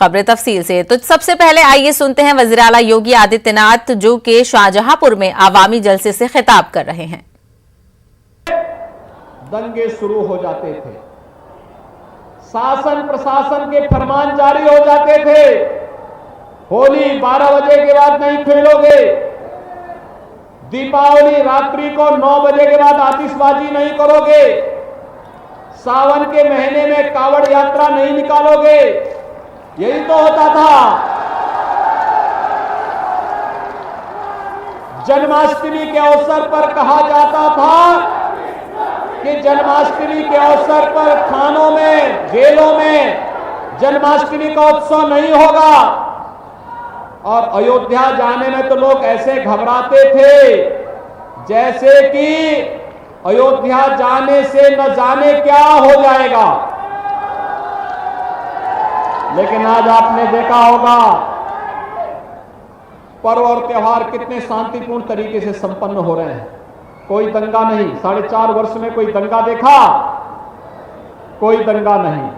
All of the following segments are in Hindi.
खबरें तफसील से। तो सबसे पहले आइए सुनते हैं वज़ीर आला योगी आदित्यनाथ जो कि शाहजहांपुर में आवामी जलसे से खिताब कर रहे हैं। दंगे शुरू हो जाते थे, शासन प्रशासन के फरमान जारी हो जाते थे, होली 12 बजे के बाद नहीं खेलोगे, दीपावली रात्रि को 9 बजे के बाद आतिशबाजी नहीं करोगे, सावन के महीने में कावड़ यात्रा नहीं निकालोगे, यही तो होता था। जन्माष्टमी के अवसर पर कहा जाता था कि जन्माष्टमी के अवसर पर थानों में, जेलों में जन्माष्टमी का उत्सव नहीं होगा। और अयोध्या जाने में तो लोग ऐसे घबराते थे जैसे कि अयोध्या जाने से न जाने क्या हो जाएगा। लेकिन आज आपने देखा होगा पर्व और त्योहार कितने शांतिपूर्ण तरीके से संपन्न हो रहे हैं। कोई दंगा नहीं, 4.5 वर्ष में कोई दंगा देखा? कोई दंगा नहीं।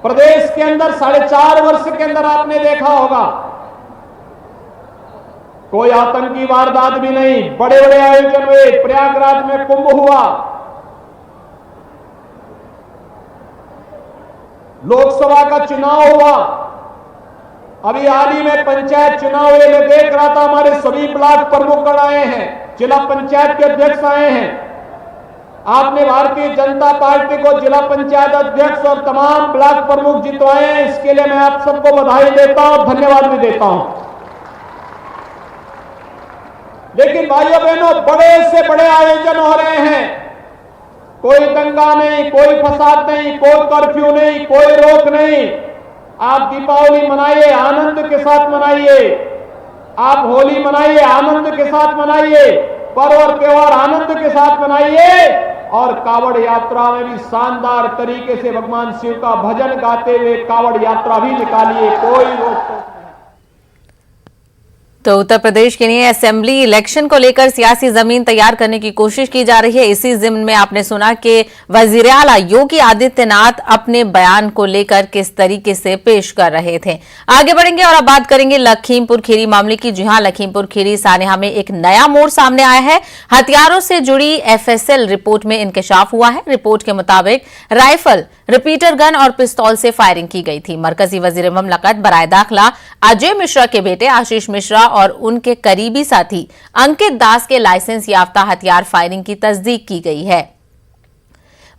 प्रदेश के अंदर 4.5 वर्ष के अंदर आपने देखा होगा कोई आतंकी वारदात भी नहीं। बड़े बड़े आयोजन हुए, प्रयागराज में कुंभ हुआ, लोकसभा का चुनाव हुआ, अभी हाल ही में पंचायत चुनाव हुए। मैं देख रहा था हमारे सभी ब्लॉक प्रमुख आए हैं, जिला पंचायत के अध्यक्ष आए हैं। आपने भारतीय जनता पार्टी को जिला पंचायत अध्यक्ष और तमाम ब्लॉक प्रमुख जितवाए हैं, इसके लिए मैं आप सबको बधाई देता हूं, धन्यवाद भी देता हूं। लेकिन भाइयों बहनों, बड़े से बड़े आयोजन हो रहे हैं, कोई दंगा नहीं, कोई फसाद नहीं, कोई कर्फ्यू नहीं, कोई रोक नहीं। आप दीपावली मनाइए, आनंद के साथ मनाइए, आप होली मनाइए, आनंद के साथ मनाइए, पर्व और त्योहार आनंद के साथ मनाइए। और कावड़ यात्रा में भी शानदार तरीके से भगवान शिव का भजन गाते हुए कावड़ यात्रा भी निकालिए, कोई रोक टोक नहीं। तो उत्तर प्रदेश के लिए असेंबली इलेक्शन को लेकर सियासी जमीन तैयार करने की कोशिश की जा रही है। इसी जिम्न में आपने सुना कि वजीर आला योगी आदित्यनाथ अपने बयान को लेकर किस तरीके से पेश कर रहे थे। आगे बढ़ेंगे और अब बात करेंगे लखीमपुर खीरी मामले की। जी हां, लखीमपुर खीरी सानेहा में एक नया मोड़ सामने आया है। हथियारों से जुड़ी एफएसएल रिपोर्ट में इंकशाफ हुआ है। रिपोर्ट के मुताबिक राइफल, रिपीटर गन और पिस्तौल से फायरिंग की गई थी। मरकजी वजीर ममलकत बराए दाखिला अजय मिश्रा के बेटे आशीष मिश्रा और उनके करीबी साथी अंकित दास के लाइसेंस याफ्ता हथियार फायरिंग की तस्दीक की गई है।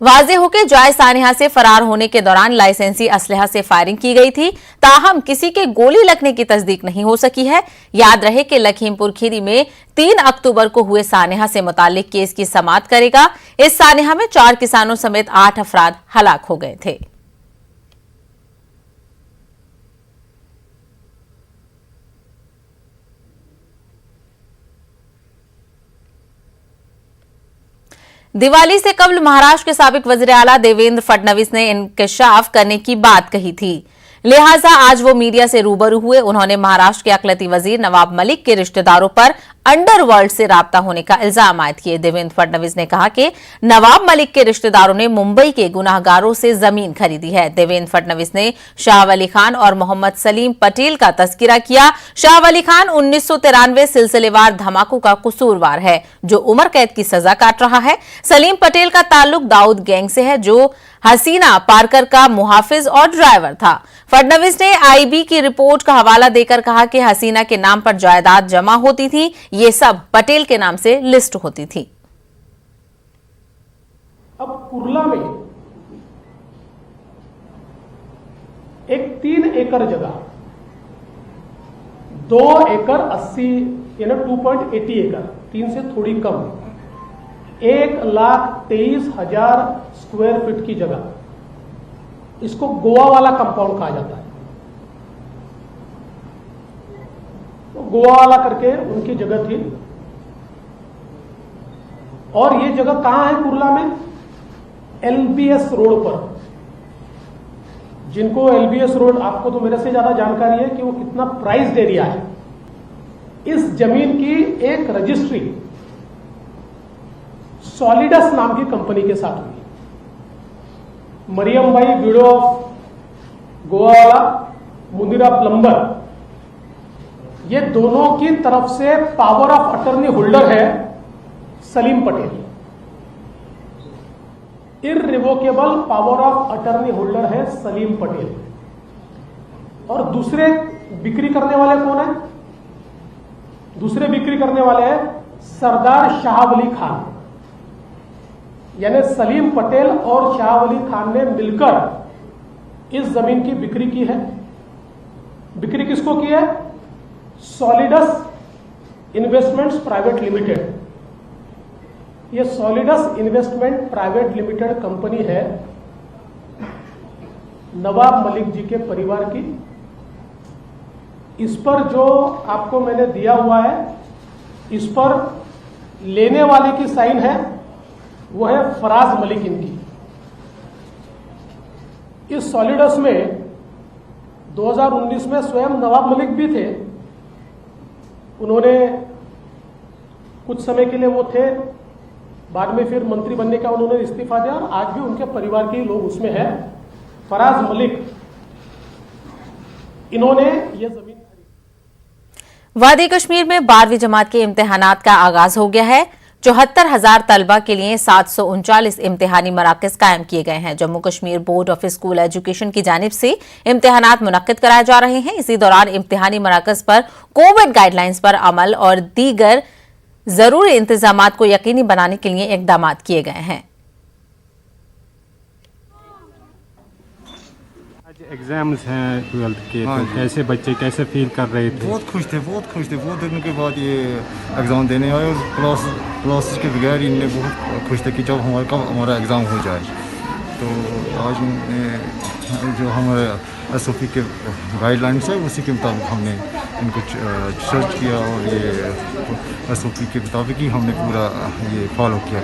वाज़ेह हो कि जॉय सानेहा से फरार होने के दौरान लाइसेंसी असलहा से फायरिंग की गई थी, ताहम किसी के गोली लगने की तस्दीक नहीं हो सकी है। याद रहे कि लखीमपुर खीरी में 3 अक्टूबर को हुए सानेहा से मुतालिक केस की समाअत करेगा। इस सानेहा में 4 किसानों समेत 8 अफराद हलाक हो गए थे। दिवाली से कबल महाराष्ट्र के साबिक वजीर आला देवेंद्र फडणवीस ने इंकशाफ करने की बात कही थी, लिहाजा आज वो मीडिया से रूबरू हुए। उन्होंने महाराष्ट्र के अकलती वजीर नवाब मलिक के रिश्तेदारों पर अंडरवर्ल्ड से राब्ता होने का इल्जाम आयद किए। देवेंद्र फडणवीस ने कहा कि नवाब मलिक के रिश्तेदारों ने मुंबई के गुनाहगारों से जमीन खरीदी है। देवेंद्र फडणवीस ने शाह वली खान और मोहम्मद सलीम पटेल का तस्किरा किया। शाह वली खान 1993 सिलसिलेवार धमाकों का कसूरवार है, जो उम्र कैद की सजा काट रहा है। सलीम पटेल का ताल्लुक दाऊद गैंग से है, जो हसीना पारकर का मुहाफिज और ड्राइवर था। फडणवीस ने आईबी की रिपोर्ट का हवाला देकर कहा कि हसीना के नाम पर जायदाद जमा होती थी, ये सब पटेल के नाम से लिस्ट होती थी। अब कुर्ला में एक 3 एकड़ जगह, 2 एकड़ 80 2.80 एकड़, 3 से थोड़ी कम, 1,23,000 स्क्वायर फीट की जगह, इसको गोवा वाला कंपाउंड कहा जाता है। तो गोवा वाला करके उनकी जगह थी। और ये जगह कहां है कुर्ला में? एलबीएस रोड पर। जिनको एलबीएस रोड, आपको तो मेरे से ज्यादा जानकारी है कि वो कितना प्राइस्ड एरिया है। इस जमीन की एक रजिस्ट्री सॉलिडस नाम की कंपनी के साथ हुई। मरियम भाई ब्यूरो ऑफ गोवा वाला मुंदिरा प्लम्बर, ये दोनों की तरफ से पावर ऑफ अटर्नी होल्डर है Salim Patel. Irrevocable power of attorney holder है सलीम पटेल। और दूसरे बिक्री करने वाले कौन है? दूसरे बिक्री करने वाले हैं सरदार शाह वली खान, यानी सलीम पटेल और शाह वली खान ने मिलकर इस जमीन की बिक्री की है। बिक्री किसको की है? Solidus investments private limited. ये Solidus investment private limited company है नवाब मलिक जी के परिवार की। इस पर जो आपको मैंने दिया हुआ है, इस पर लेने वाले की साइन है, वो है फराज मलिक इनकी। इस सॉलिडस में 2019 में स्वयं नवाब मलिक भी थे। उन्होंने कुछ समय के लिए वो थे, बाद में फिर मंत्री बनने का उन्होंने इस्तीफा दिया और आज भी उनके परिवार के लोग उसमें हैं। फराज मलिक, इन्होंने ये जमीन। वादी कश्मीर में 12वीं जमात के इम्तिहानात का आगाज हो गया है। 74,000 तलबा के लिए 739 इम्तिहानी मराकज कायम किए गए हैं। Jammu Kashmir board of school education की जानिब से इम्तिहानात मुनक्किद कराए जा रहे हैं। इसी दौरान इम्तिहानी मराकज पर कोविड गाइडलाइंस पर अमल और दीगर जरूरी इंतजामात को यकीनी बनाने के लिए इकदाम किए गए हैं। एग्जाम्स हैं 12th के, तो कैसे बच्चे कैसे फील कर रहे थे? बहुत खुश थे, बहुत दिनों के बाद ये एग्ज़ाम देने आए और क्लास के बगैर इनमें बहुत खुश थे कि जब कब हमारा एग्ज़ाम हो जाए। तो आज जो हमारे SOP के गाइडलाइंस है उसी के मुताबिक हमने इनको सर्च किया और ये SOP के मुताबिक ही हमने पूरा ये फॉलो किया।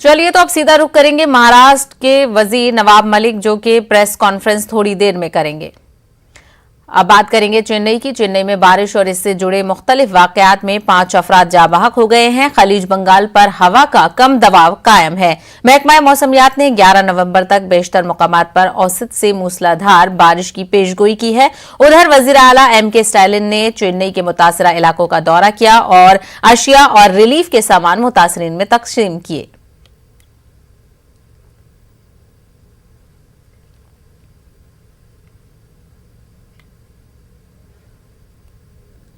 चलिए तो अब सीधा रुख करेंगे महाराष्ट्र के वजीर नवाब मलिक, जो कि प्रेस कॉन्फ्रेंस थोड़ी देर में करेंगे। अब बात करेंगे चेन्नई की। चेन्नई में बारिश और इससे जुड़े मुख्तलिफ वाकयात में 5 अफराद जाबाहक हो गए हैं। खलीज बंगाल पर हवा का कम दबाव कायम है। महकमा मौसमियात ने 11 नवंबर तक बेशतर मुकामात पर औसत से मूसलाधार बारिश की पेशगोई की है। उधर वजीर आला M.K. स्टालिन ने चेन्नई के मुतासरा इलाकों का दौरा किया और अशिया और रिलीफ के सामान मुतासरीन में तकसीम किए।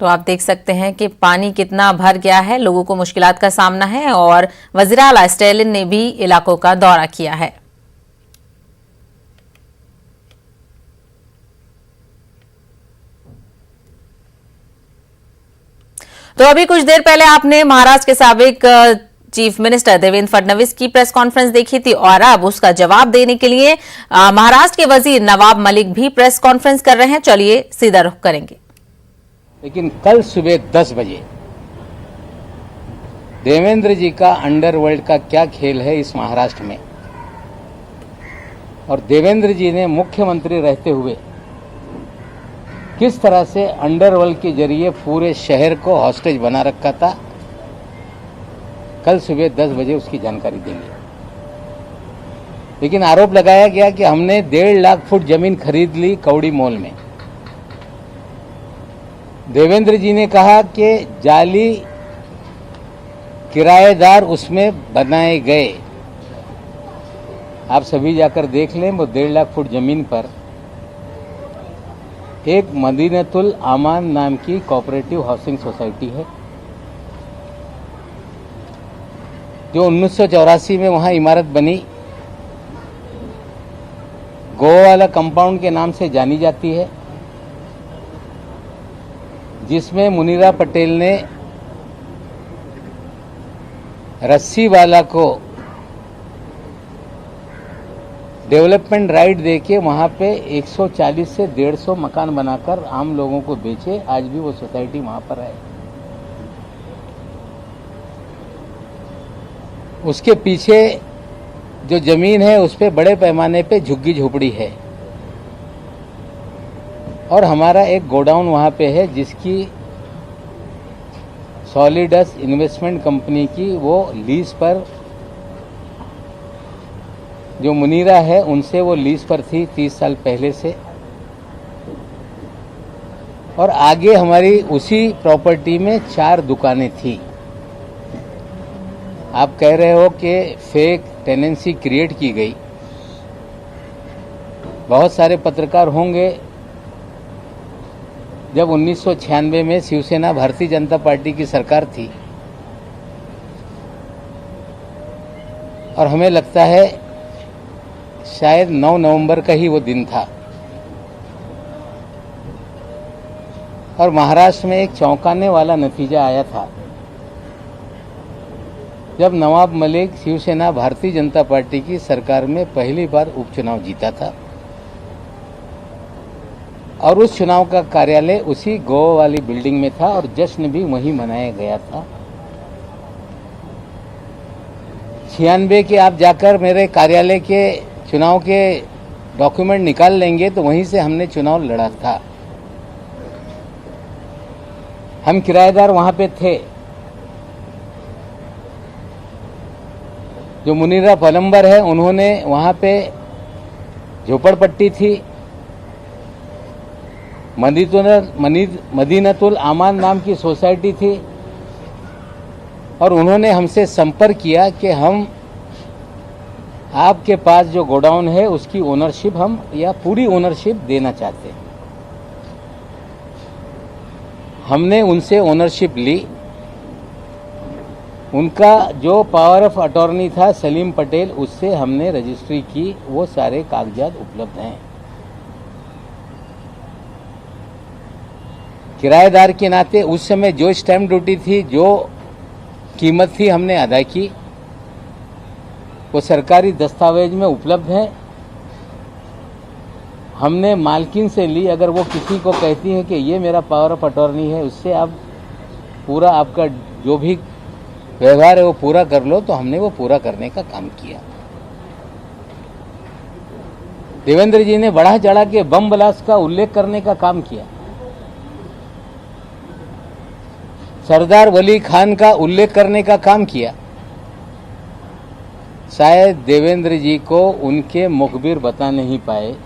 तो आप देख सकते हैं कि पानी कितना भर गया है, लोगों को मुश्किलात का सामना है और वज़ीर आला स्टालिन ने भी इलाकों का दौरा किया है। तो अभी कुछ देर पहले आपने महाराष्ट्र के साबिक चीफ मिनिस्टर देवेंद्र फडणवीस की प्रेस कॉन्फ्रेंस देखी थी और अब उसका जवाब देने के लिए महाराष्ट्र के वजीर नवाब मलिक भी प्रेस कॉन्फ्रेंस कर रहे हैं। चलिए सीधा रुख करेंगे। लेकिन कल सुबह 10 बजे देवेंद्र जी का अंडरवर्ल्ड का क्या खेल है इस महाराष्ट्र में, और देवेंद्र जी ने मुख्यमंत्री रहते हुए किस तरह से अंडरवर्ल्ड के जरिए पूरे शहर को हॉस्टेज बना रखा था, कल सुबह 10 बजे उसकी जानकारी देंगे। लेकिन आरोप लगाया गया कि हमने 1.5 लाख फुट जमीन खरीद ली कौड़ी मॉल में। देवेंद्र जी ने कहा कि जाली किराएदार उसमें बनाए गए। आप सभी जाकर देख लें, वो 1.5 लाख फुट जमीन पर एक मदीनतुल आमान नाम की कोऑपरेटिव हाउसिंग सोसाइटी है, जो 1984 में वहां इमारत बनी, गोवा वाला कंपाउंड के नाम से जानी जाती है, जिसमें मुनीरा पटेल ने रस्सी वाला को डेवलपमेंट राइट देके वहां पे 140 से 150 मकान बनाकर आम लोगों को बेचे। आज भी वो सोसाइटी वहां पर है। उसके पीछे जो जमीन है उस पे बड़े पैमाने पे झुग्गी झोपड़ी है, और हमारा एक गोडाउन वहां पे है जिसकी सॉलिडस इन्वेस्टमेंट कंपनी की वो लीज पर जो मुनीरा है उनसे वो लीज पर थी 30 साल पहले से, और आगे हमारी उसी प्रॉपर्टी में 4 दुकानें थी। आप कह रहे हो कि फेक टेनेंसी क्रिएट की गई। बहुत सारे पत्रकार होंगे, जब 1996 में शिवसेना भारतीय जनता पार्टी की सरकार थी और हमें लगता है शायद 9 नवंबर का ही वो दिन था, और महाराष्ट्र में एक चौंकाने वाला नतीजा आया था जब नवाब मलिक शिवसेना भारतीय जनता पार्टी की सरकार में पहली बार उपचुनाव जीता था, और उस चुनाव का कार्यालय उसी गोवा वाली बिल्डिंग में था और जश्न भी वहीं मनाया गया था। 96 के आप जाकर मेरे कार्यालय के चुनाव के डॉक्यूमेंट निकाल लेंगे तो वहीं से हमने चुनाव लड़ा था। हम किराएदार वहां पे थे। जो मुनीरा पलम्बर है उन्होंने वहां पे झोपड़पट्टी थी, मदीनतुल आमान नाम की सोसाइटी थी, और उन्होंने हमसे संपर्क किया कि हम आपके पास जो गोडाउन है उसकी ओनरशिप हम या पूरी ओनरशिप देना चाहते हैं। हमने उनसे ओनरशिप ली। उनका जो पावर ऑफ अटॉर्नी था सलीम पटेल, उससे हमने रजिस्ट्री की। वो सारे कागजात उपलब्ध हैं। किराएदार के नाते उस समय जो स्टैम्प ड्यूटी थी, जो कीमत थी, हमने अदा की। वो सरकारी दस्तावेज में उपलब्ध है। हमने मालकिन से ली। अगर वो किसी को कहती है कि ये मेरा पावर ऑफ अटॉर्नी है, उससे आप पूरा आपका जो भी व्यवहार है वो पूरा कर लो, तो हमने वो पूरा करने का काम किया। देवेंद्र जी ने बढ़ा चढ़ा के बम ब्लास्ट का उल्लेख करने का काम किया। सरदार वली खान का उल्लेख करने का काम किया। शायद देवेंद्र जी को उनके मुखबिर बता नहीं पाए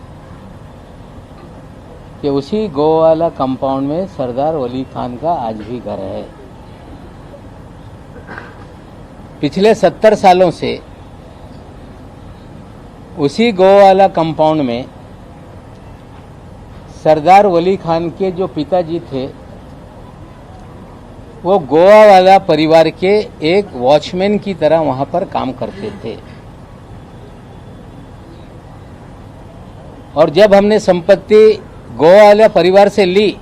कि उसी गोवाला कंपाउंड में सरदार वली खान का आज भी घर है। पिछले 70 सालों से उसी गोवाला कंपाउंड में सरदार वली खान के जो पिताजी थे वो गोवा वाला परिवार के एक वॉचमैन की तरह वहां पर काम करते थे। और जब हमने संपत्ति गोवा वाला परिवार से ली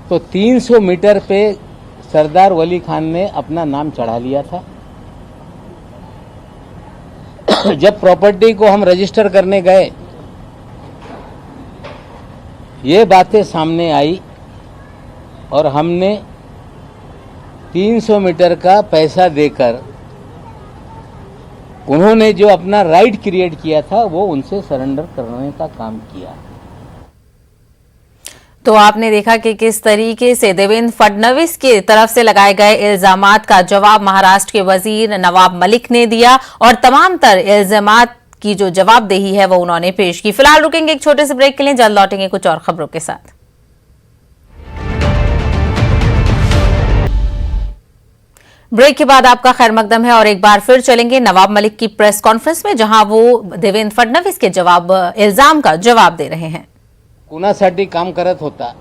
तो 300 मीटर पे सरदार वली खान ने अपना नाम चढ़ा लिया था। जब प्रॉपर्टी को हम रजिस्टर करने गए, ये बातें सामने आई और हमने 300 मीटर का पैसा देकर उन्होंने जो अपना राइट क्रिएट किया था वो उनसे सरेंडर करने का काम किया। तो आपने देखा कि किस तरीके से देवेंद्र फडणवीस की तरफ से लगाए गए इल्जामात का जवाब महाराष्ट्र के वजीर नवाब मलिक ने दिया, और तमाम तर इल्जामात की जो जवाबदेही है वो उन्होंने पेश की। फिलहाल रुकेंगे एक छोटे से ब्रेक के लिए, जल्द लौटेंगे कुछ और खबरों के साथ। ब्रेक के बाद आपका खैर मकदम है और एक बार फिर चलेंगे नवाब मलिक की प्रेस कॉन्फ्रेंस में, जहां वो देवेंद्र फडणवीस के इल्जाम का जवाब दे रहे हैं। कुणासाठी काम करत होता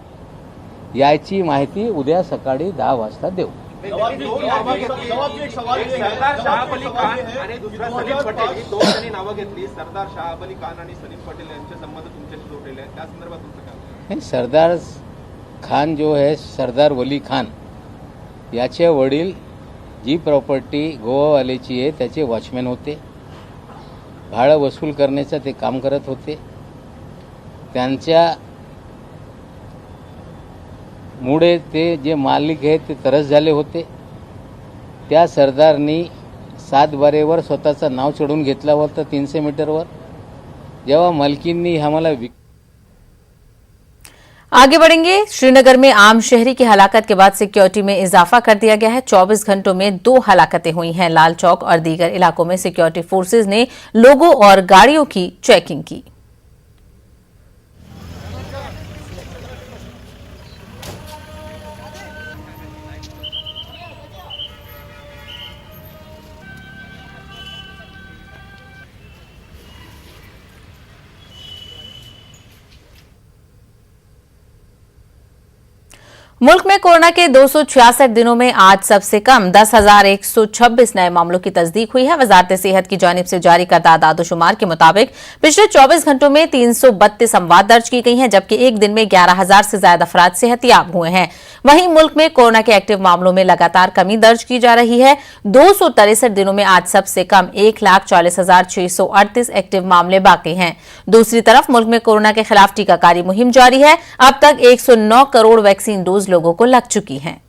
याची माहिती उद्या सकाळी 10 वाजता देऊ। सरदार शाह अली खान आणि दुसरा सलीम पटेल ही दोन जणी नावं घेतली। सरदार शाह अली खान आणि सलीम पटेल यांचे संबंध तुमच्याशी जोडलेले आहेत, त्या संदर्भात तुमचं काय? नहीं, सरदार खान जो है सरदार वली खान याचे वडील जी प्रॉपर्टी गोवावाल्याची आहे त्याचे वॉचमॅन होते। भाडं वसूल करण्याचं ते काम करत होते। त्यांच्या मुळे ते जे मालिक आहेत ते तरस झाले होते। त्या सरदारनी 7 बारेवर स्वतःचं नाव चढवून घेतलं होतं 300 मीटरवर। जेव्हा मालकींनी आम्हाला आगे बढ़ेंगे। श्रीनगर में आम शहरी की हलाकत के बाद सिक्योरिटी में इजाफा कर दिया गया है। 24 घंटों में 2 हलाकतें हुई हैं। लाल चौक और दीगर इलाकों में सिक्योरिटी फोर्सेज ने लोगों और गाड़ियों की चेकिंग की। मुल्क में कोरोना के 266 दिनों में आज सबसे कम 10,126 नए मामलों की तस्दीक हुई है। वजारत सेहत की जानिब से जारी करदा आदाद-ओ-शुमार के मुताबिक पिछले 24 घंटों में 332 अमवात दर्ज की गई हैं, जबकि एक दिन में 11,000 से ज्यादा अफराद सेहतियाब हुए हैं। वहीं मुल्क में कोरोना के एक्टिव मामलों में लगातार कमी दर्ज की जा रही है। 263 दिनों में आज सबसे कम 1,40,638 एक्टिव मामले बाकी हैं। दूसरी तरफ मुल्क में कोरोना के खिलाफ टीकाकारी मुहिम जारी है। अब तक 109 करोड़ वैक्सीन डोज लोगों को लग चुकी हैं।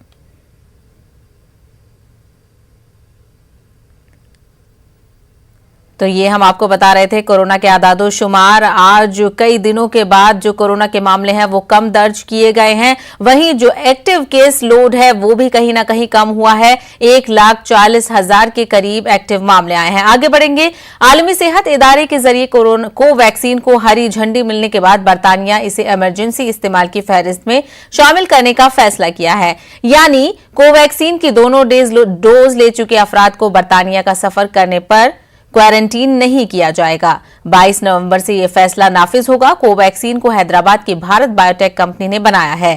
तो ये हम आपको बता रहे थे कोरोना के आदादो शुमार। आज कई दिनों के बाद जो कोरोना के मामले हैं वो कम दर्ज किए गए हैं। वहीं जो एक्टिव केस लोड है वो भी कहीं ना कहीं कम हुआ है। 1,40,000 के करीब एक्टिव मामले आए हैं। आगे बढ़ेंगे। आलमी सेहत इदारे के जरिए कोरोना कोवैक्सीन को हरी झंडी मिलने के बाद बरतानिया इसे इमरजेंसी इस्तेमाल की फहरिस्त में शामिल करने का फैसला किया है। यानी कोवैक्सीन की दोनों डोज ले चुके अफराद को बरतानिया का सफर करने पर क्वारंटीन नहीं किया जाएगा। 22 नवंबर से यह फैसला नाफिज होगा। कोवैक्सीन को हैदराबाद की भारत बायोटेक कंपनी ने बनाया है।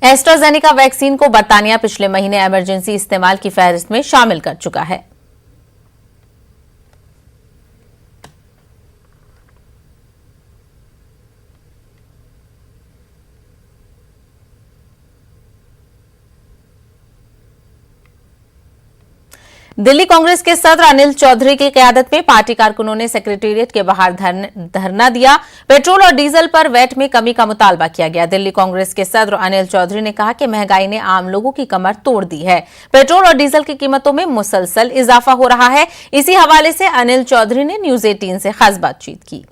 एस्ट्राजेनेका वैक्सीन को बरतानिया पिछले महीने इमरजेंसी इस्तेमाल की फहरिस्त में शामिल कर चुका है। दिल्ली कांग्रेस के सदर अनिल चौधरी की क़यादत में पार्टी कारकुनों ने सेक्रेटेरिएट के बाहर धरना दिया। पेट्रोल और डीजल पर वैट में कमी का मुतालबा किया गया। दिल्ली कांग्रेस के सदर अनिल चौधरी ने कहा कि महंगाई ने आम लोगों की कमर तोड़ दी है। पेट्रोल और डीजल की कीमतों में मुसलसल इजाफा हो रहा है। इसी हवाले से अनिल चौधरी ने न्यूज 18 से खास बातचीत की।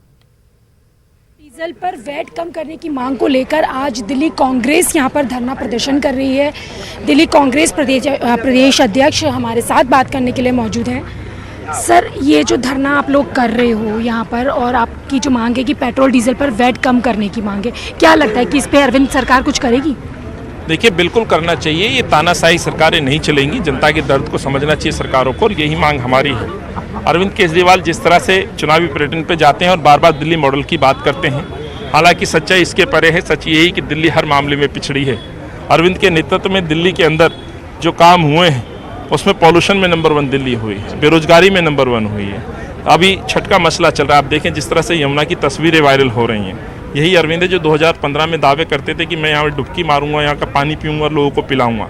डीजल पर वैट कम करने की मांग को लेकर आज दिल्ली कांग्रेस यहां पर धरना प्रदर्शन कर रही है। दिल्ली कांग्रेस प्रदेश अध्यक्ष हमारे साथ बात करने के लिए मौजूद हैं। सर, ये जो धरना आप लोग कर रहे हो यहां पर और आपकी जो मांग है कि पेट्रोल डीजल पर वैट कम करने की मांग है, क्या लगता है कि इस पे अरविंद सरकार कुछ करेगी? देखिए, बिल्कुल करना चाहिए। ये तानाशाही सरकारें नहीं चलेंगी। जनता के दर्द को समझना चाहिए सरकारों को, और यही मांग हमारी है। अरविंद केजरीवाल जिस तरह से चुनावी पर्यटन पे जाते हैं और बार बार दिल्ली मॉडल की बात करते हैं, हालांकि सच्चाई इसके परे है। सच यही कि दिल्ली हर मामले में पिछड़ी है। अरविंद के नेतृत्व में दिल्ली के अंदर जो काम हुए हैं उसमें पॉल्यूशन में नंबर 1 दिल्ली हुई है, बेरोजगारी में नंबर 1 हुई है। अभी छठ का मसला चल रहा है। आप देखें जिस तरह से यमुना की तस्वीरें वायरल हो रही हैं, यही अरविंद है जो 2015 में दावे करते थे कि मैं यहाँ डुबकी मारूंगा, यहाँ का पानी पीऊंगा, लोगों को पिलाऊंगा।